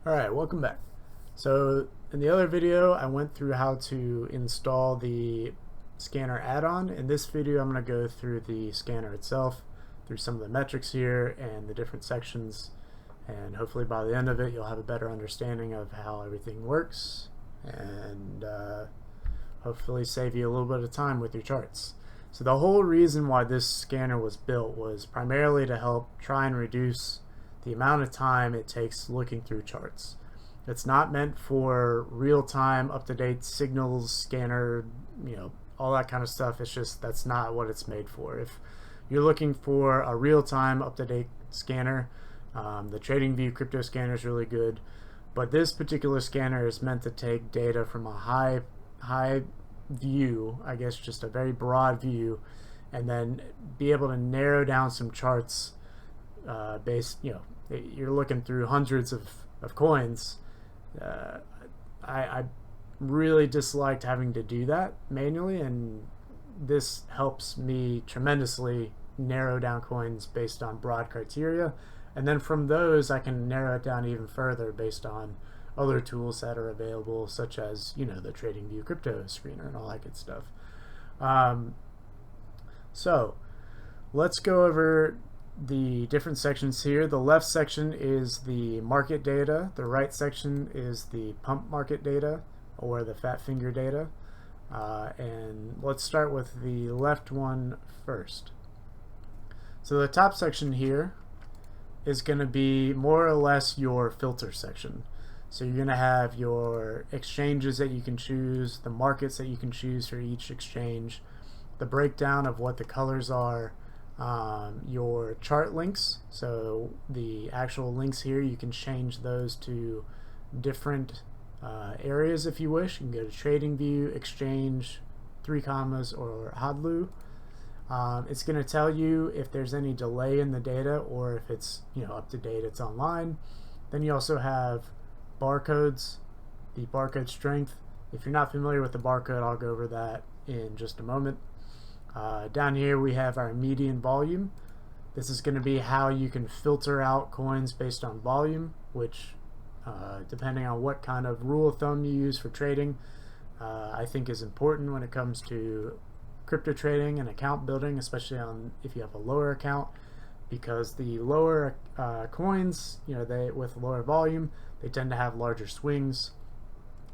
Alright, welcome back. So in the other video I went through how to install the scanner add-on. In this video I'm going to go through the scanner itself, through some of the metrics here and the different sections, and hopefully by the end of it you'll have a better understanding of how everything works and hopefully save you a little bit of time with your charts. So the whole reason why this scanner was built was primarily to help try and reduce the amount of time it takes looking through charts. It's not meant for real-time, up-to-date signals, scanner, all that kind of stuff. It's just that's not what it's made for. If you're looking for a real-time, up-to-date scanner, the TradingView crypto scanner is really good, but this particular scanner is meant to take data from a high view, I guess just a very broad view, and then be able to narrow down some charts based, you're looking through hundreds of coins. I really disliked having to do that manually, and this helps me tremendously narrow down coins based on broad criteria, and then from those I can narrow it down even further based on other tools that are available, such as the TradingView crypto screener and all that good stuff. So let's go over the different sections here. The left section is the market data, the right section is the pump market data or the fat finger data, and let's start with the left one first. So the top section here is going to be more or less your filter section. So you're going to have your exchanges that you can choose, the markets that you can choose for each exchange, the breakdown of what the colors are, your chart links. So the actual links here, you can change those to different areas if you wish. You can go to TradingView, Exchange, 3 commas, or Hadlu. It's going to tell you if there's any delay in the data or if it's up to date, it's online. Then you also have barcodes, the barcode strength. If you're not familiar with the barcode, I'll go over that in just a moment. Down here we have our median volume. This is going to be how you can filter out coins based on volume, which depending on what kind of rule of thumb you use for trading, I think is important when it comes to crypto trading and account building, especially if you have a lower account, because the lower coins, they with lower volume, they tend to have larger swings.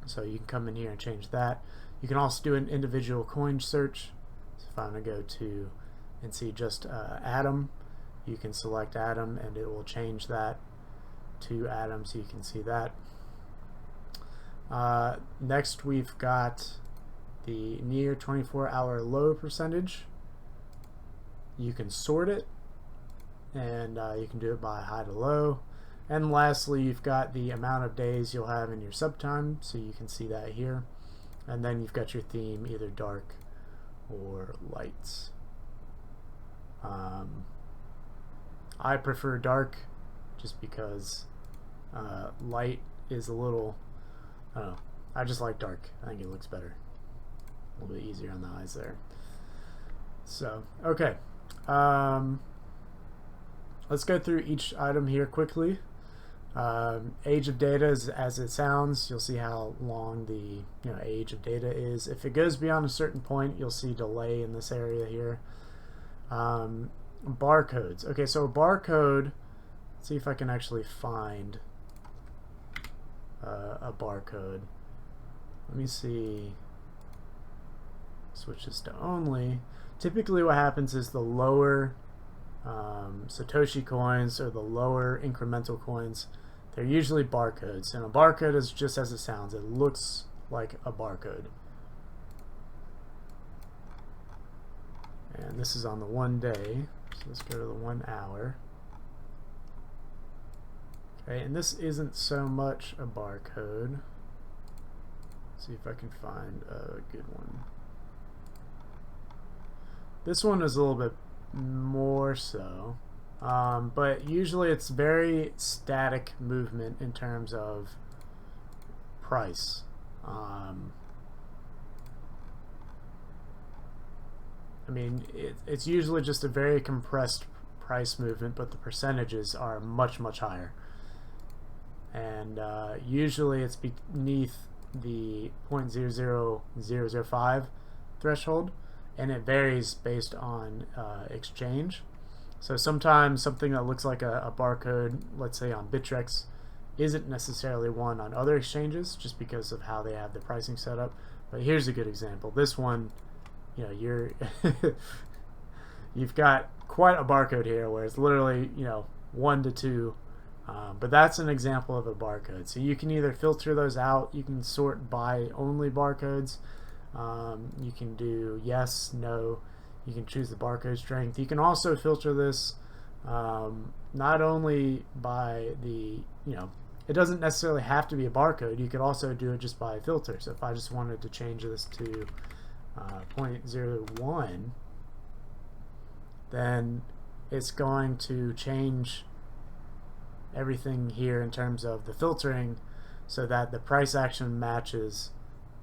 So you can come in here and change that. You can also do an individual coin search. So if I'm going to go to and see just Atom, you can select Atom and it will change that to Atom, so you can see that. Next we've got the near 24-hour low percentage. You can sort it, and you can do it by high to low. And lastly, you've got the amount of days you'll have in your subtime, so you can see that here. And then you've got your theme, either dark or lights. I prefer dark just because light is a little, I don't know, I just like dark. I think it looks better. A little bit easier on the eyes there. So, okay. Let's go through each item here quickly. Age of data is as it sounds. You'll see how long the age of data is. If it goes beyond a certain point, you'll see delay in this area here. Barcodes. Okay, so a barcode, let's see if I can actually find a barcode. Let me see. Switch this to only. Typically what happens is the lower Satoshi coins or the lower incremental coins, they're usually barcodes, and a barcode is just as it sounds. It looks like a barcode. And this is on the 1 day, so let's go to the 1 hour. Okay, and this isn't so much a barcode. Let's see if I can find a good one. This one is a little bit more so, but usually it's very static movement in terms of price. I mean, it's usually just a very compressed price movement, but the percentages are much, much higher. and usually it's beneath the 0.00005 threshold, and it varies based on exchange. So sometimes something that looks like a barcode, let's say on Bittrex, isn't necessarily one on other exchanges just because of how they have the pricing set up. But here's a good example. This one, you know, you've got quite a barcode here where it's literally, you know, 1 to 2. But that's an example of a barcode. So you can either filter those out, you can sort by only barcodes, you can do yes, no, you can choose the barcode strength. You can also filter this not only by the, you know, it doesn't necessarily have to be a barcode. You could also do it just by a filter. So if I just wanted to change this to 0.01, then it's going to change everything here in terms of the filtering so that the price action matches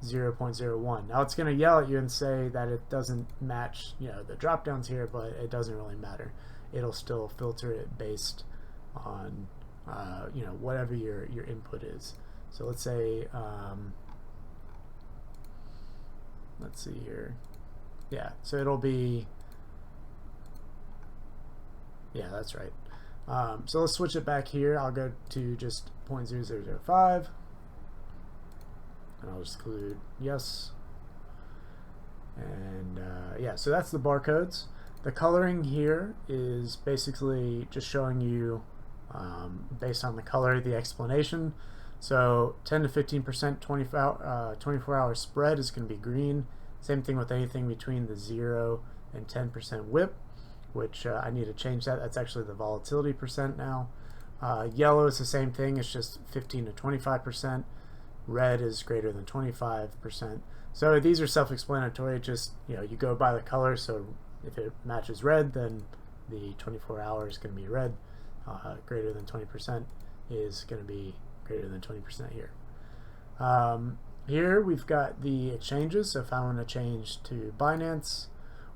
0.01. Now it's going to yell at you and say that it doesn't match, you know, the drop downs here, but it doesn't really matter. It'll still filter it based on you know, whatever your input is. So let's say let's see here, yeah, so it'll be, yeah, that's right. So let's switch it back here. I'll go to just 0.0005 and I'll just exclude yes, and yeah, so that's the barcodes. The coloring here is basically just showing you based on the color, the explanation. So 10 to 15% 24-hour spread is going to be green. Same thing with anything between the 0 and 10% whip, which I need to change that. That's actually the volatility percent now. Yellow is the same thing. It's just 15 to 25%. Red is greater than 25%. So these are self-explanatory. Just, you know, you go by the color. So if it matches red, then the 24 hours is going to be red. Greater than 20% is going to be greater than 20% here. Here we've got the exchanges. So if I want to change to Binance,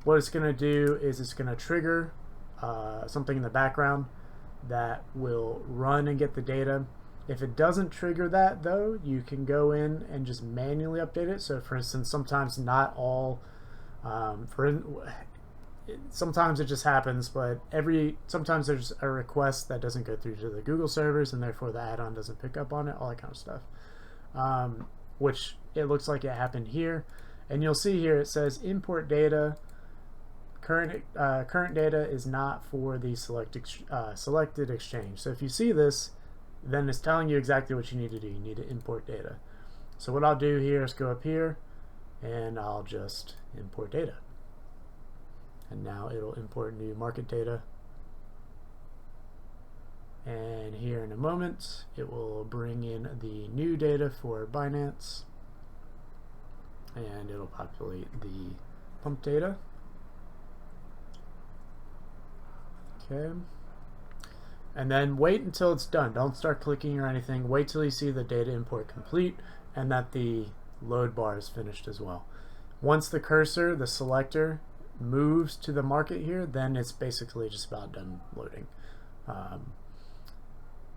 what it's going to do is it's going to trigger something in the background that will run and get the data. If it doesn't trigger that, though, you can go in and just manually update it. So for instance, sometimes not all, sometimes it just happens, but sometimes there's a request that doesn't go through to the Google servers, and therefore the add-on doesn't pick up on it, all that kind of stuff. Which it looks like it happened here, and you'll see here it says import data. Current data is not for the selected exchange. So if you see this, then it's telling you exactly what you need to do. You need to import data. So what I'll do here is go up here, and I'll just import data. And now it'll import new market data. And here in a moment, it will bring in the new data for Binance. And it'll populate the pump data. Okay. And then wait until it's done. Don't start clicking or anything. Wait till you see the data import complete and that the load bar is finished as well. Once the cursor, the selector, moves to the market here, then it's basically just about done loading.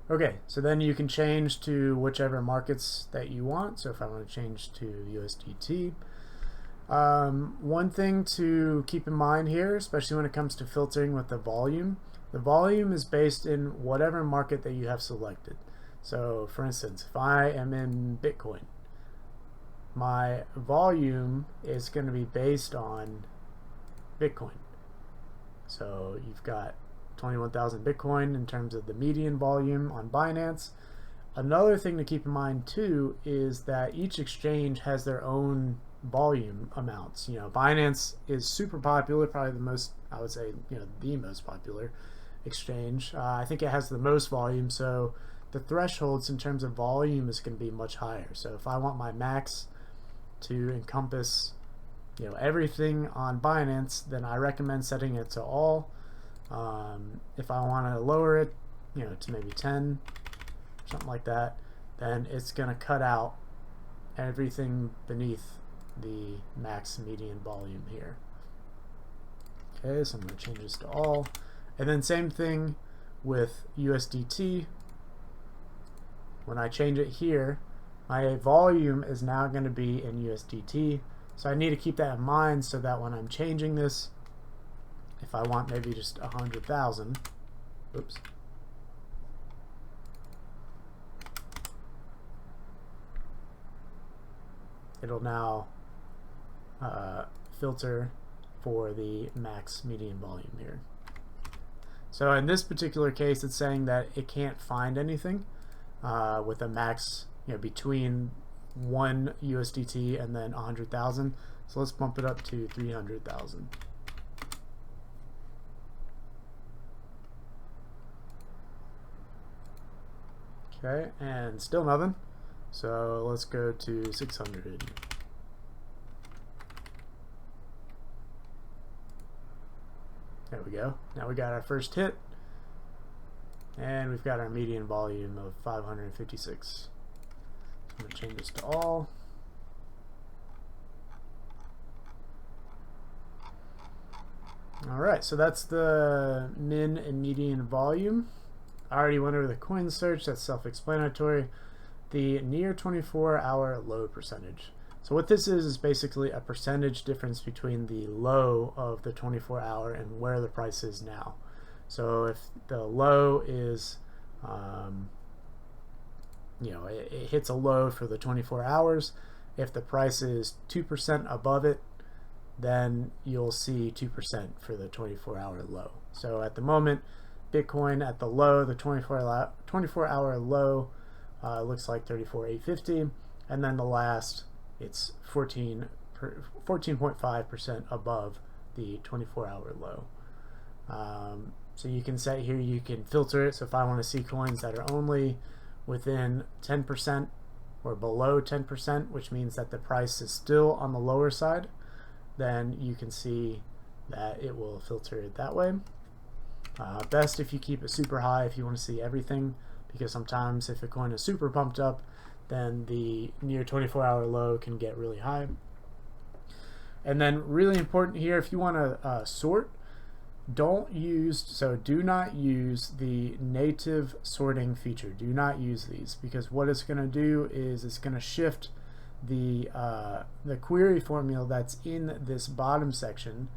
Okay, so then you can change to whichever markets that you want. So if I want to change to USDT, one thing to keep in mind here, especially when it comes to filtering with the volume is based in whatever market that you have selected. So for instance, if I am in Bitcoin, my volume is going to be based on Bitcoin. So you've got 21,000 Bitcoin in terms of the median volume on Binance. Another thing to keep in mind too is that each exchange has their own volume amounts. You know, Binance is super popular, probably the most, I would say, you know, the most popular exchange. I think it has the most volume, so the thresholds in terms of volume is going to be much higher. So if I want my max to encompass, you know, everything on Binance, then I recommend setting it to all. If I want to lower it, you know, to maybe 10, something like that, then it's going to cut out everything beneath the max median volume here. Okay, so I'm going to change this to all. And then same thing with USDT. when I change it here, my volume is now going to be in USDT. So I need to keep that in mind so that when I'm changing this, if I want maybe just 100,000, oops. It'll now filter for the max median volume here. So in this particular case, it's saying that it can't find anything with a max, between 1 USDT and then 100,000. So let's bump it up to 300,000. Okay, and still nothing. So let's go to 600. There we go. Now we got our first hit, and we've got our median volume of 556. I'm going to change this to all. Alright, so that's the min and median volume. I already went over the coin search, that's self-explanatory. The near 24-hour low percentage. So what this is basically a percentage difference between the low of the 24-hour and where the price is now. So if the low is, it hits a low for the 24 hours, if the price is 2% above it, then you'll see 2% for the 24-hour low. So at the moment, Bitcoin at the low, the 24-hour low, looks like 34,850, and then the last, it's 14.5% above the 24-hour low. So you can set here, you can filter it. So if I want to see coins that are only within 10% or below 10%, which means that the price is still on the lower side, then you can see that it will filter it that way. Best if you keep it super high if you want to see everything, because sometimes if a coin is super pumped up, then the near 24-hour low can get really high. And then really important here, if you want to sort, do not use the native sorting feature. Do not use these, because what it's going to do is it's going to shift the query formula that's in this bottom section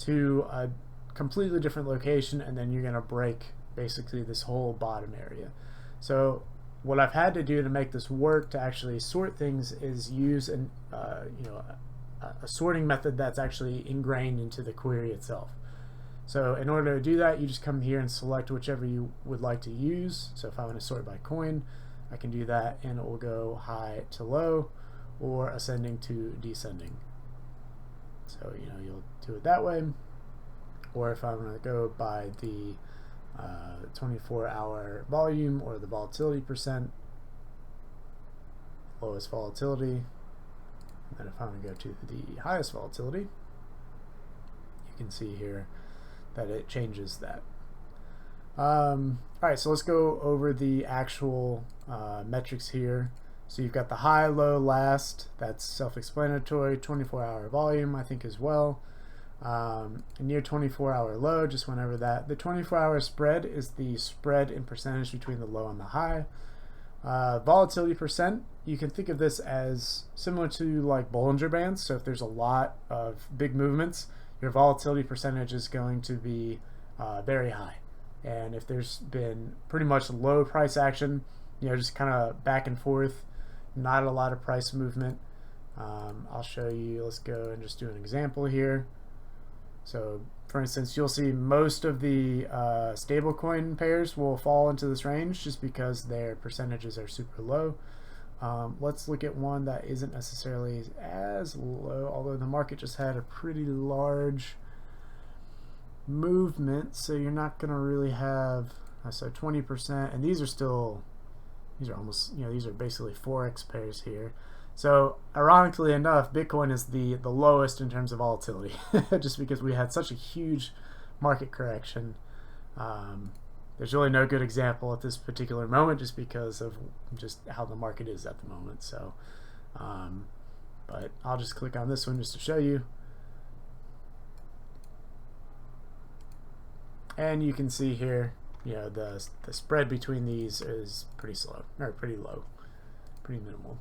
to a completely different location, and then you're going to break basically this whole bottom area. So what I've had to do to make this work to actually sort things is use a sorting method that's actually ingrained into the query itself. So in order to do that, you just come here and select whichever you would like to use. So if I want to sort by coin, I can do that, and it will go high to low or ascending to descending. So you'll do it that way. Or if I want to go by the 24-hour volume or the volatility percent, lowest volatility, and then if I want to go to the highest volatility, you can see here that it changes that. Alright, so let's go over the actual metrics here. So you've got the high, low, last, that's self-explanatory. 24-hour volume, I think, as well. Near 24-hour low, just went over that. The 24-hour spread is the spread in percentage between the low and the high. Volatility percent, you can think of this as similar to like Bollinger Bands. So if there's a lot of big movements, your volatility percentage is going to be very high. And if there's been pretty much low price action, just kind of back and forth, not a lot of price movement, I'll show you. Let's go and just do an example here. So for instance, you'll see most of the stablecoin pairs will fall into this range just because their percentages are super low. Let's look at one that isn't necessarily as low, although the market just had a pretty large movement, so you're not going to really have, so 20%, and these are almost, these are basically Forex pairs here. So ironically enough, Bitcoin is the lowest in terms of volatility, just because we had such a huge market correction. There's really no good example at this particular moment, just because of just how the market is at the moment. So, but I'll just click on this one just to show you. And you can see here you know, the spread between these is pretty slow, or pretty low, pretty minimal.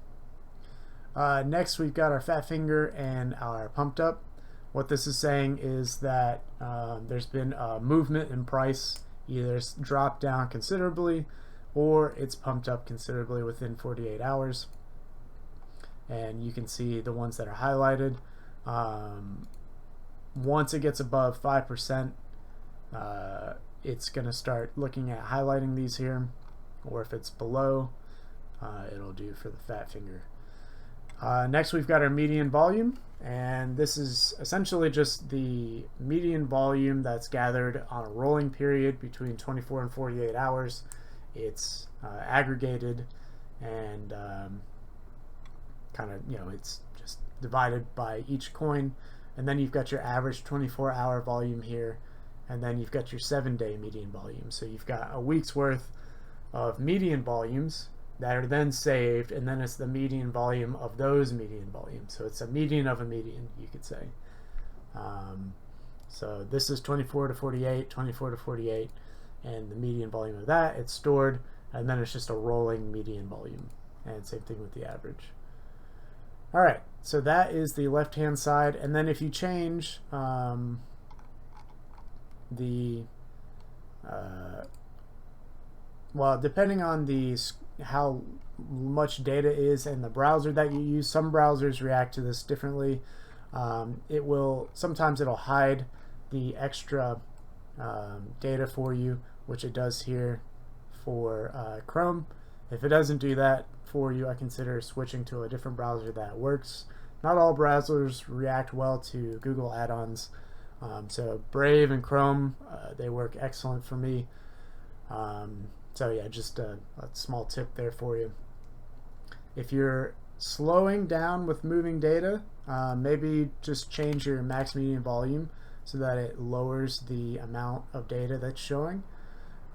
Next, we've got our fat finger and our pumped up. What this is saying is that there's been a movement in price. Either it's dropped down considerably or it's pumped up considerably within 48 hours. And you can see the ones that are highlighted. Once it gets above 5%, it's going to start looking at highlighting these here. Or if it's below, it'll do for the fat finger. Next, we've got our median volume, and this is essentially just the median volume that's gathered on a rolling period between 24 and 48 hours. It's aggregated and kind of, you know, it's just divided by each coin, and then you've got your average 24-hour volume here, and then you've got your 7-day median volume. So you've got a week's worth of median volumes that are then saved, and then it's the median volume of those median volumes. So it's a median of a median, you could say. So this is 24 to 48, 24 to 48, and the median volume of that, it's stored, and then it's just a rolling median volume. And same thing with the average. All right, so that is the left-hand side, and then if you change well, depending on how much data is in the browser that you use, some browsers react to this differently. Sometimes it'll hide the extra data for you, which it does here for Chrome. If it doesn't do that for you, I consider switching to a different browser that works. Not all browsers react well to Google add-ons. So Brave and Chrome, they work excellent for me. So yeah, just a small tip there for you. If you're slowing down with moving data, maybe just change your max median volume so that it lowers the amount of data that's showing.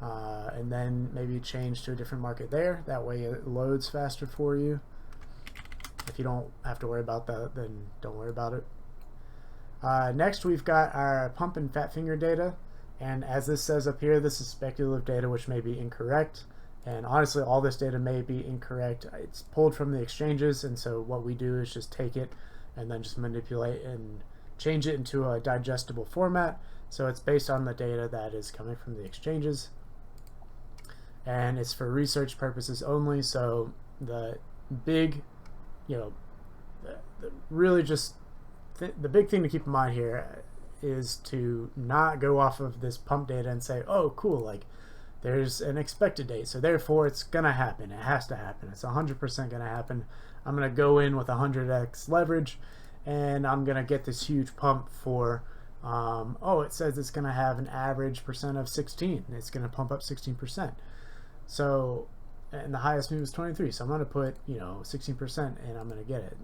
And then maybe change to a different market there. That way it loads faster for you. If you don't have to worry about that, then don't worry about it. Next, we've got our pump and fat finger data. And as this says up here, this is speculative data, which may be incorrect. And honestly, all this data may be incorrect. It's pulled from the exchanges, and so what we do is just take it and then just manipulate and change it into a digestible format. So it's based on the data that is coming from the exchanges. And it's for research purposes only. So the big, you know, the big thing to keep in mind here is to not go off of this pump data and say, oh cool, like there's an expected date, so therefore it's gonna happen, it has to happen, it's 100% gonna happen. I'm gonna go in with 100x leverage and I'm gonna get this huge pump for oh, it says it's gonna have an average percent of 16, it's gonna pump up 16%. So, and the highest move is 23, so I'm gonna put, you know, 16% and I'm gonna get it.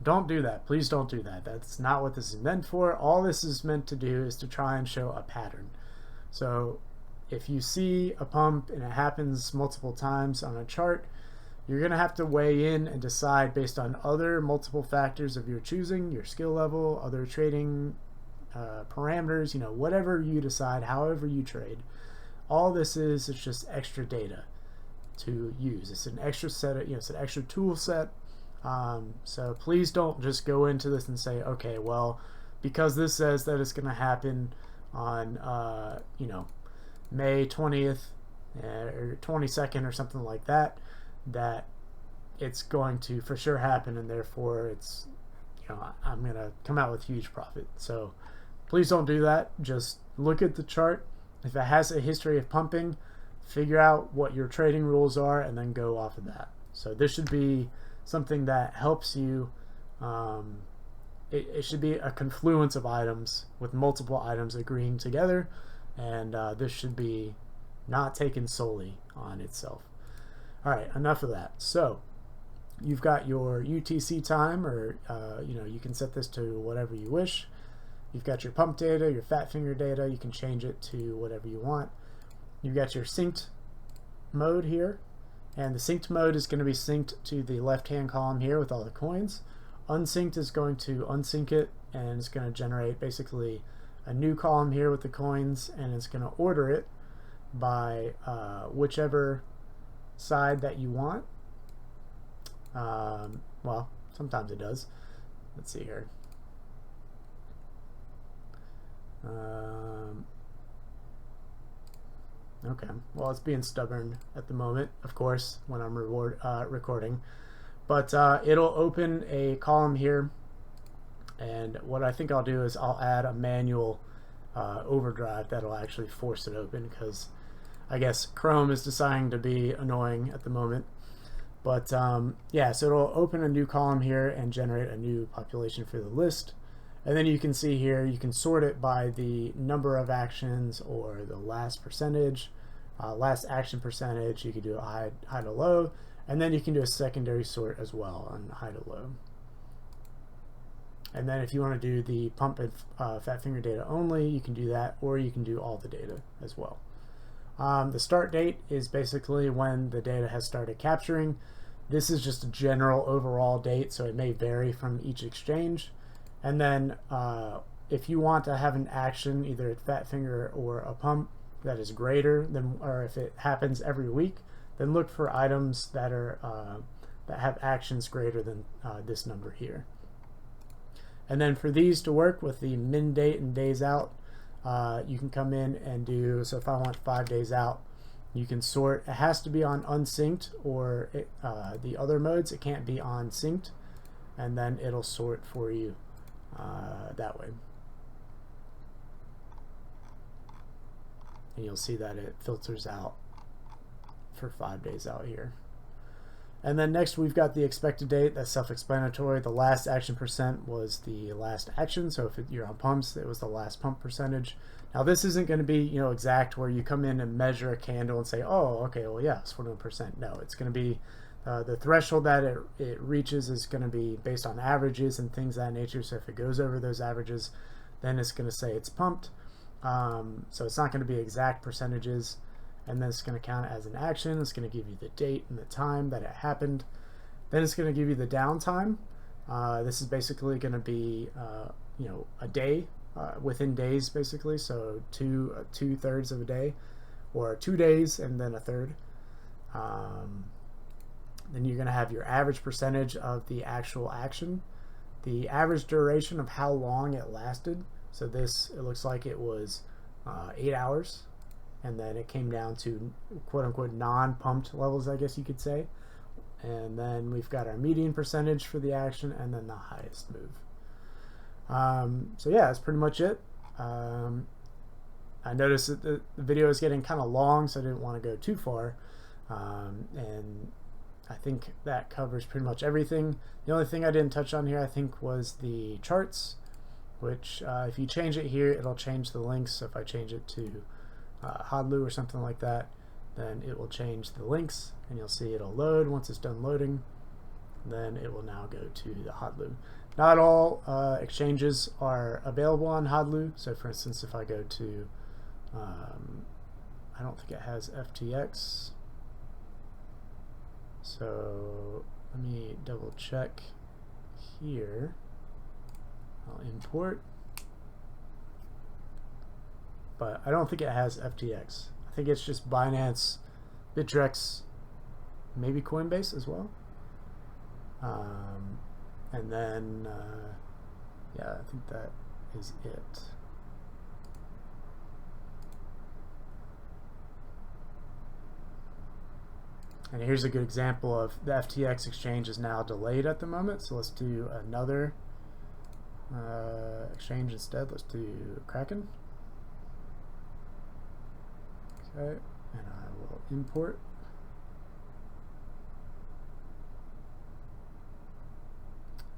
Don't do that. Please don't do that. That's not what this is meant for. All this is meant to do is to try and show a pattern. So if you see a pump and it happens multiple times on a chart, you're going to have to weigh in and decide based on other multiple factors of your choosing, your skill level, other trading parameters, you know, whatever you decide, however you trade. All this is just extra data to use. It's an extra set of, you know, it's an extra tool set. So please don't just go into this and say, okay, well, because this says that it's going to happen on, you know, May 20th or 22nd or something like that, that it's going to for sure happen, and therefore it's, you know, I'm going to come out with huge profit. So please don't do that. Just look at the chart. If it has a history of pumping, figure out what your trading rules are and then go off of that. So this should be something that helps you. It should be a confluence of items with multiple items agreeing together, and this should be not taken solely on itself. All right, enough of that. So you've got your UTC time, or you know, you can set this to whatever you wish. You've got your pump data, your fat finger data. You can change it to whatever you want. You've got your synced mode here. And the synced mode is going to be synced to the left-hand column here with all the coins. Unsynced is going to unsync it, and it's going to generate basically a new column here with the coins, and it's going to order it by whichever side that you want. Well, sometimes it does. Let's see here. Okay, well, it's being stubborn at the moment, of course, when I'm recording. But it'll open a column here, and what I think I'll do is I'll add a manual overdrive that'll actually force it open, because I guess Chrome is deciding to be annoying at the moment. But yeah, so it'll open a new column here and generate a new population for the list. And then you can see here, you can sort it by the number of actions or the last percentage, last action percentage. You can do a high to low, and then you can do a secondary sort as well on high to low. And then if you want to do the pump and fat finger data only, you can do that, or you can do all the data as well. The start date is basically when the data has started capturing. This is just a general overall date, so it may vary from each exchange. And then if you want to have an action, either a fat finger or a pump, that is greater than, or if it happens every week, then look for items that are that have actions greater than this number here. And then for these to work with the min date and days out, you can come in and do, so if I want 5 days out, you can sort. It has to be on unsynced or the other modes. It can't be on synced, and then it'll sort for you that way. And you'll see that it filters out for 5 days out here. And then next we've got the expected date. That's self-explanatory. The last action percent was the last action. So if you're on pumps, it was the last pump percentage. Now this isn't going to be, you know, exact where you come in and measure a candle and say, oh, okay, well, yeah, it's 41%. No, it's going to be the threshold that it reaches is going to be based on averages and things of that nature. So if it goes over those averages, then it's going to say it's pumped. So it's not going to be exact percentages. And then it's going to count as an action. It's going to give you the date and the time that it happened. Then it's going to give you the downtime. This is basically going to be, you know, a day within days, basically. So two thirds of a day, or 2 days and then a third. Then you're going to have your average percentage of the actual action, the average duration of how long it lasted. So this, it looks like it was 8 hours. And then it came down to quote-unquote non-pumped levels, I guess you could say. And then we've got our median percentage for the action, and then the highest move. So yeah, that's pretty much it. I noticed that the video is getting kind of long, so I didn't want to go too far. And I think that covers pretty much everything. The only thing I didn't touch on here, I think, was the charts, which if you change it here, it'll change the links. So if I change it to Hodlu or something like that, then it will change the links, and you'll see it'll load. Once it's done loading, then it will now go to the Hodlu. Not all exchanges are available on Hodlu. So for instance, if I go to I don't think it has FTX, so let me double check here. I'll import, but I don't think it has FTX. I think it's just Binance, Bittrex, maybe Coinbase as well. And then, yeah, I think that is it. And here's a good example of the FTX exchange is now delayed at the moment. So let's do another exchange instead. Let's do Kraken. Okay, and I will import.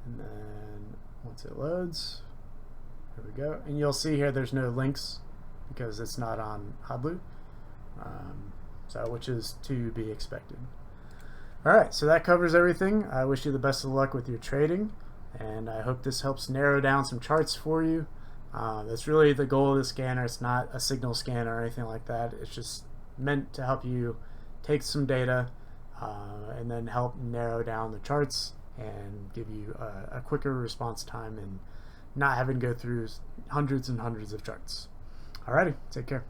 And then once it loads, here we go. And you'll see here there's no links because it's not on Hodlu, so which is to be expected. All right, so that covers everything. I wish you the best of luck with your trading, and I hope this helps narrow down some charts for you. That's really the goal of the scanner. It's not a signal scanner or anything like that. It's just meant to help you take some data and then help narrow down the charts and give you a quicker response time and not having to go through hundreds and hundreds of charts. Alrighty, take care.